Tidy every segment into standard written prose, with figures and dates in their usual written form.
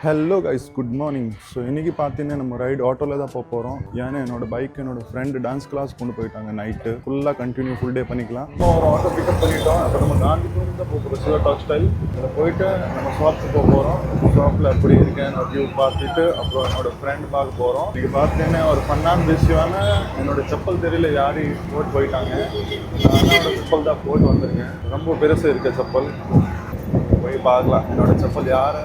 Hello guys, good morning. So இன்றைக்கி பார்த்தீங்கன்னா நம்ம ரைடு ஆட்டோவில் தான் போக போகிறோம். ஏன்னா என்னோட பைக் என்னோட ஃப்ரெண்டு டான்ஸ் கிளாஸ் கொண்டு போயிட்டாங்க. நைட்டு ஃபுல்லாக கண்டினியூ ஃபுல் டே பண்ணிக்கலாம். ஒரு ஆட்டோ பிக்கப் பண்ணிட்டோம். அப்போ நம்ம காந்திபுரம் தான் போக போகிறோம். சிவா டாக்ஸ்டைல் அதில் போயிட்டு நம்ம ஷாப்க்கு போக போகிறோம். ஷாப்பில் அப்படி இருக்கேன் ரிவ்யூ பார்த்துட்டு அப்புறம் என்னோட ஃப்ரெண்டு பார்க்க போகிறோம். இன்றைக்கி பார்த்தீங்கன்னா ஒரு ஃபன்னான விஷயமான என்னோட செப்பல் தெரியல யாரையும் போட்டு போயிட்டாங்க. என்னோட செப்பல் தான் போட்டு வந்திருக்கேன். ரொம்ப பெருசு இருக்க செப்பல். போய் பார்க்கலாம் என்னோட செப்பல் யாரை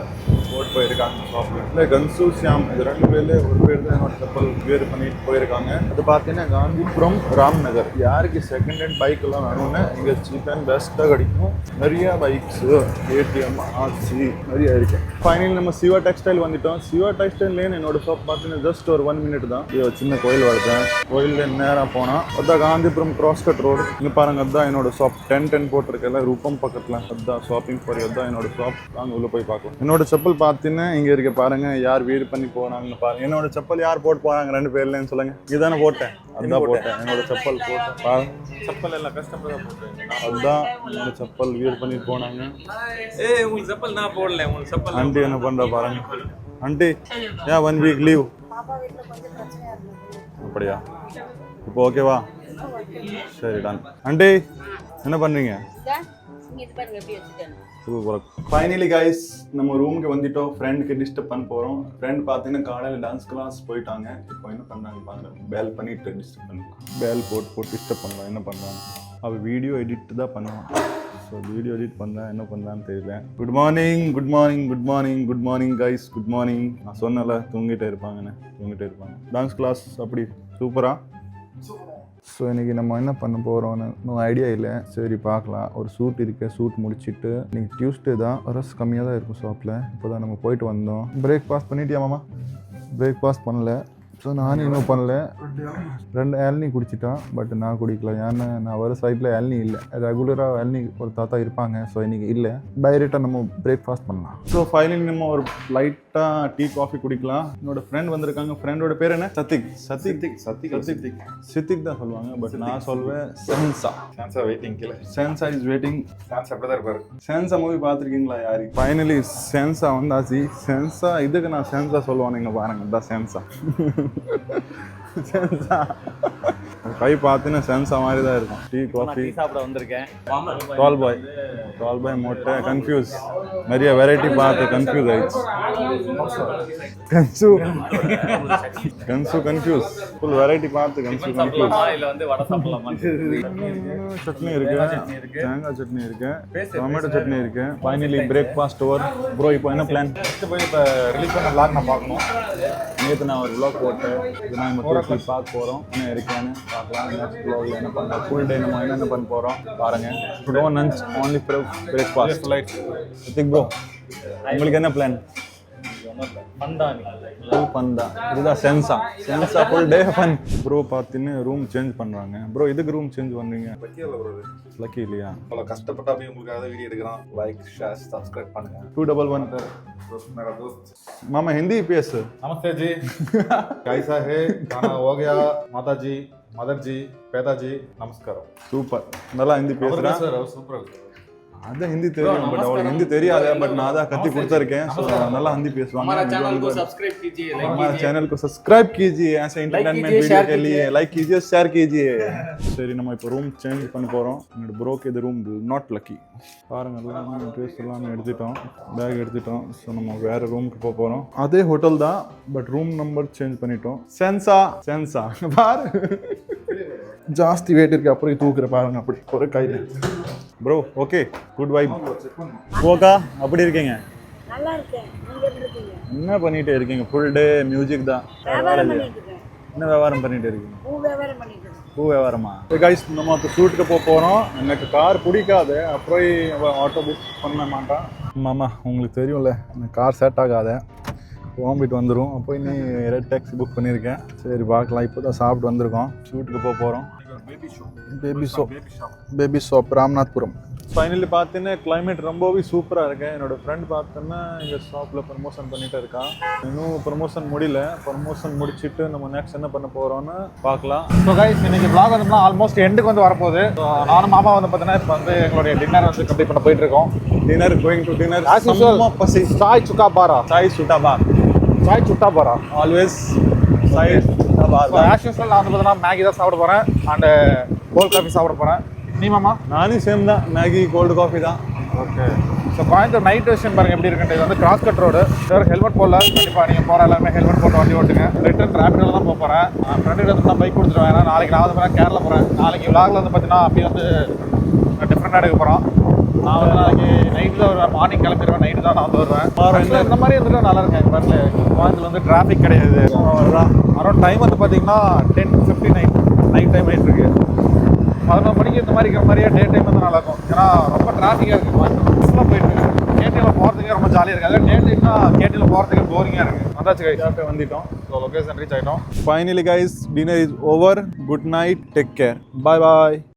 போட்டு போயிருக்காங்க ஷாப்பில். இல்லை கன்சு ஷியாம் இது ரெண்டு பேர்ல ஒரு பேர் தான் என்னோட செப்பல் வேறு பண்ணிட்டு போயிருக்காங்க. அது பார்த்தீங்கன்னா காந்திபுரம் ராம்நகர். யாருக்கு செகண்ட் ஹேண்ட் பைக் எல்லாம் வேணும்னு இங்கே சீப் அண்ட் பெஸ்ட்டாக கிடைக்கும். நிறைய பைக்ஸு ஏடிஎம் ஆர்சி நிறைய இருக்கு. ஃபைனலி நம்ம சிவா டெக்ஸ்டைல் வந்துட்டோம். சிவா டெக்ஸ்டைல்லேன்னு என்னோட ஷாப் பார்த்தீங்கன்னா ஜஸ்ட் ஒரு 1 minute தான். இது சின்ன கோயில் வருதேன். கோயிலில் நேராக போனால் அதான் காந்திபுரம் கிராஸ்கட் ரோடு. இங்கே பாருங்க, அதுதான் என்னோட ஷாப் 10 போட்டிருக்கேன் ரூபம் பக்கத்தில். அதுதான் ஷாப்பிங் ஃபார் அதுதான் என்னோட ஷாப். நாங்கள் உள்ளே போய் பார்க்கலாம். என்னோட செப்பல் பார்த்தீங்கன்னா இங்கே இருக்க பாருங்க, யார் வீடு பண்ணி போனாங்கன்னு பாருங்க. என்னோட செப்பல் யார் போட்டு போனாங்க 2 பேர்லன்னு சொல்லுங்க. இதுதானே போட்டேன், அதுதான் போட்டேன். என்னோட செப்பல் போட்டேன் பாருங்க. செப்பல் எல்லாம் கஸ்டமர் தான் போட்டேன். அதுதான் என்னோட செப்பல் வீடு பண்ணிட்டு போனாங்க. உங்களுக்கு செப்பல் நான் போடல. உங்களுக்கு செப்பல் ஆண்டி என்ன பண்ற பாருங்க. ஆண்டி ஏன் 1 week லீவ்? அப்படியா? இப்போ ஓகேவா? சரி டன். ஆண்டி என்ன பண்றீங்க? ஃபைனலி கைஸ், நம்ம ரூமுக்கு வந்துட்டோம். ஃப்ரெண்டுக்கு டிஸ்டர்ப் பண்ண போகிறோம். ஃப்ரெண்ட் பார்த்தீங்கன்னா காலையில் டான்ஸ் கிளாஸ் போயிட்டாங்க. இப்போ என்ன பண்ணுறாங்க பாருங்க, பேல் பண்ணிட்டு டிஸ்டர்ப் பண்ணுவோம். பேல் போட்டு டிஸ்டர்ப் பண்ணலாம். என்ன பண்ணுவாங்க, அவள் வீடியோ எடிட் தான் பண்ணுவான். ஸோ வீடியோ எடிட் பண்ணா என்ன பண்ணலான்னு தெரியல. Good morning, good morning, good morning, good morning guys, good morning. நான் சொன்னல தூங்கிட்டே இருப்பாங்கன்னு, தூங்கிட்டே இருப்பாங்க. டான்ஸ் கிளாஸ் அப்படி சூப்பரா. ஸோ இன்றைக்கி நம்ம என்ன பண்ண போகிறோன்னு இன்னும் ஐடியா இல்லை. சரி பார்க்கலாம். ஒரு சூட் இருக்கு, சூட் முடிச்சுட்டு இன்றைக்கி டியூஸ்டே தான், ரஸ் கம்மியாக தான் இருக்கும் ஷாப்பில். இப்போ தான் நம்ம போயிட்டு வந்தோம். பிரேக்ஃபாஸ்ட் பண்ணிட்டியா மாமா? பிரேக்ஃபாஸ்ட் பண்ணல. ஸோ நானும் இன்னும் பண்ணல. 2 இளநீ குடிச்சிட்டான். பட் நான் குடிக்கல. ஏன்னா நான் வர சைட்டில் இளநீ இல்லை. ரெகுலராக இளநீ ஒரு தாத்தா இருப்பாங்க. ஸோ இன்றைக்கி இல்லை. டைரெக்டாக நம்ம பிரேக்ஃபாஸ்ட் பண்ணலாம். ஸோ ஃபைனலி நம்ம ஒரு லைட்டாக டீ காஃபி குடிக்கலாம். என்னோட ஃப்ரெண்ட் வந்திருக்காங்க. ஃப்ரெண்டோட பேர் என்ன? சத்திக். சித்திக் தான் சொல்லுவாங்க. பட் நான் சொல்வேன் சென்சா. வெயிட்டிங் கீழே. சென்சா இஸ் வெயிட்டிங். டான்ஸ் அப்படிதான் இருப்பாரு. சென்சா மூவி பார்த்துருக்கீங்களா யாரு? ஃபைனலி சென்சா வந்தாச்சு. சென்சா இதுக்கு நான் சென்சா சொல்லுவான். நீங்கள் பாருங்க, தான் சென்சா. சென்சா கை பார்த்தீங்கன்னா சென்சா மாதிரி தான் இருக்கும். டீ காஃபி சாப்பிட வந்திருக்கேன். டால் பாய் மொட்டை கன்ஃபியூஸ். நிறைய வெரைட்டி பார்த்து கன்ஃபியூஸ் ஆயிடுச்சு. கன்ஃபியூஸ் ஃபுல் வெரைட்டி பார்த்து கன்ஃபியூஸ். சட்னி இருக்கு, தேங்காய் சட்னி இருக்கு, டொமேட்டோ சட்னி இருக்கு. Finally breakfast over. ப்ரோ இப்போ என்ன பிளான்? போய் இப்போ ரிலீஸ் பண்ண vlog நான் பார்க்கணும். நேற்று நான் ஒரு vlog போட்டேன். இது நான் இப்போ பார்க்க போகிறோம். என்ன இருக்கேன்னு பார்க்கலாம். நெக்ஸ்ட் vlogல என்ன பண்ணலாம், ஃபுல் டே நம்ம என்னென்ன பண்ண போகிறோம் பாருங்கள். No lunch, only breakfast. Hrithik bro, உங்களுக்கு என்ன பிளான்? பந்தா. இதுதான் சென்சா ஃபுல் டே ஃபன். ப்ரோ பார்த்தீங்கன்னா ரூம் சேஞ்ச் பண்ணுறாங்க. ப்ரோ இதுக்கு ரூம் சேஞ்ச் பண்ணுறீங்க? லக்கி இல்லையா? அவ்வளோ கஷ்டப்பட்டா போய் உங்களுக்காக வீடியோ எடுக்கிறோம். லைக், ஷேர், சப்ஸ்கிரைப் பண்ணுங்க. 211 मामा हिंदी पेश. नमस्ते जी. कैसा है? खाना हो गया? माता जी, मदर जी, पिता जी, नमस्कार. சூப்பர், நல்லா ஹிந்தி பேசுறேன். சூப்பர். அதான் ஹிந்தி தெரியும், பட் அவளுக்கு ஹிந்தி தெரியாது. பட் நான் தான் கத்தி கொடுத்துருக்கேன். நல்லா ஹிந்தி பேசுவாங்க. हमारा चैनल को सब्सक्राइब कीजिए, हमारे चैनल को सब्सक्राइब कीजिए. ऐसे एंटरटेनमेंट वीडियो के लिए लाइक कीजिए, शेयर कीजिए. சரி, நம்ம இப்போ ரூம் சேஞ்ச் பண்ண போகிறோம். என்னோட ப்ரோக்கு இது ரூம் நாட் லக்கி. பாருங்க, எல்லாம் ட்ரெஸ் எல்லாமே எடுத்துட்டோம், பேக் எடுத்துட்டோம். ஸோ நம்ம வேறு ரூமுக்கு போக போகிறோம். அதே ஹோட்டல் தான், பட் ரூம் நம்பர் சேஞ்ச் பண்ணிட்டோம். சென்சா பாரு, ஜாஸ்தி வெயிட் இருக்கு. அப்புறம் தூக்குற பாருங்க அப்படி ஒரு கையில். Bro okay, good vibe. ஓகா, அப்படி இருக்கீங்க? நல்லா இருக்கேன். நீங்க எப்படி இருக்கீங்க? என்ன பண்ணிட்டு இருக்கீங்க? ஃபுல் டே மியூசிக் தான். என்ன வியாபாரம் பண்ணிட்டு இருக்கீங்க? பூ வியாபாரமா? கைஸ், நம்ம ஷூட்டுக்கு போக போகிறோம். எனக்கு கார் பிடிக்காது. அப்புறம் ஆட்டோ புக் பண்ண மாட்டான். மாமா உங்களுக்கு தெரியும்ல, எனக்கு கார் செட் ஆகாத, ஓம்பிட்டு வந்துடும். அப்போ இன்னும் ரெட் டாக்ஸி புக் பண்ணியிருக்கேன். சரி பார்க்கலாம். இப்போ தான் சாப்பிட்டு வந்திருக்கோம். ஷூட்டுக்கு போக போகிறோம். Baby shop Ramanathapuram. ஃபைனலி பார்த்தீங்கன்னா கிளைமேட் ரொம்பவே சூப்பராக இருக்கு. என்னோட ஃப்ரெண்ட் பார்த்தோன்னா எங்கள் ஷாப்பில் ப்ரமோஷன் பண்ணிட்டு இருக்கான். இன்னும் ப்ரமோஷன் முடியல. ப்ரமோஷன் முடிச்சுட்டு நம்ம நெக்ஸ்ட் என்ன பண்ண போகிறோன்னு பார்க்கலாம். ஸோ கைஸ் இன்னைக்கு vlog வந்து ஆல்மோஸ்ட் எண்டுக்கு வந்து வரப்போகுது. ஸோ நானும் மாமா வந்து பார்த்தீங்கன்னா இப்போ வந்து எங்களுடைய டின்னர் வந்து கம்ப்ளீட் பண்ண போயிட்டு இருக்கோம். Dinner going to dinner As usual, பசி சாய் சுக்கா பாரா சாய் சுட்டாபார் சாய் சுட்டா பாரா. ஆல்வேஸ் சாய் சுட்டாபார். ஆஸ் யூஸ்வல் நான் வந்து பார்த்தீங்கன்னா மேகி தான் சாப்பிட போகிறேன் அண்ட் கோல்ட் காஃபி சாப்பிட போகிறேன். நீ மாமா? நானும் சேம் தான், மேகி கோல்டு காஃபி தான். Okay. So Coimbatore night vision பாருங்க எப்படி இருக்குன்ட்டு. இது வந்து cross cut road. Sir helmet போடல, கண்டிப்பாக நீங்கள் போகிற எல்லாமே ஹெல்மெட் போட்டு வண்டி ஓட்டுங்க. ரிட்டர்ன் ரேபிடோவில் தான் போக போகிறேன். ஃப்ரெண்டு வந்து பைக் கொடுத்துருவேன். ஏன்னா நாளைக்கு நான் வந்து பார்த்தீங்கன்னா கேரளா போகிறேன். நாளைக்கு விலாகில் வந்து பார்த்தீங்கன்னா அப்படியே வந்து டிஃப்ரெண்டாக எடுக்க போகிறோம். நான் வந்து நாளைக்கு நைட்டு தான் வருவேன். மார்னிங் கிளம்பிடுவேன், நைட்டு தான் நான் வந்து வருவேன். Actually இந்த மாதிரி இருந்துட்டு நல்லா இருக்கேன். எங்கள் பாருங்க கோயம்புத்தூர் வந்து டிராஃபிக் கிடையாது. அரௌண்ட் டைம் வந்து பார்த்தீங்கன்னா 10:59 நைட் டைம் ஆகிட்டு இருக்கு. 11 மணிக்கு இந்த மாதிரி இருக்கிற மாதிரியே டே டைம் வந்து நல்லாயிருக்கும். ஏன்னா ரொம்ப டிராஃபிக்காக இருக்குது. கோயம்புத்தூர் போயிட்டு இருக்கு. கேடியில் போகிறதுக்கே ரொம்ப ஜாலியாக இருக்குது. அதே டே டைம்னா கேடியில் போகிறதுக்கு போரிங்காக இருக்குது. வந்தாச்சு கைஸ், கேஃபே வந்துட்டோம். ஸோ லொக்கேஷன் ரீச் ஆகிட்டோம். Finally guys, dinner is over. Good night, take care, bye bye.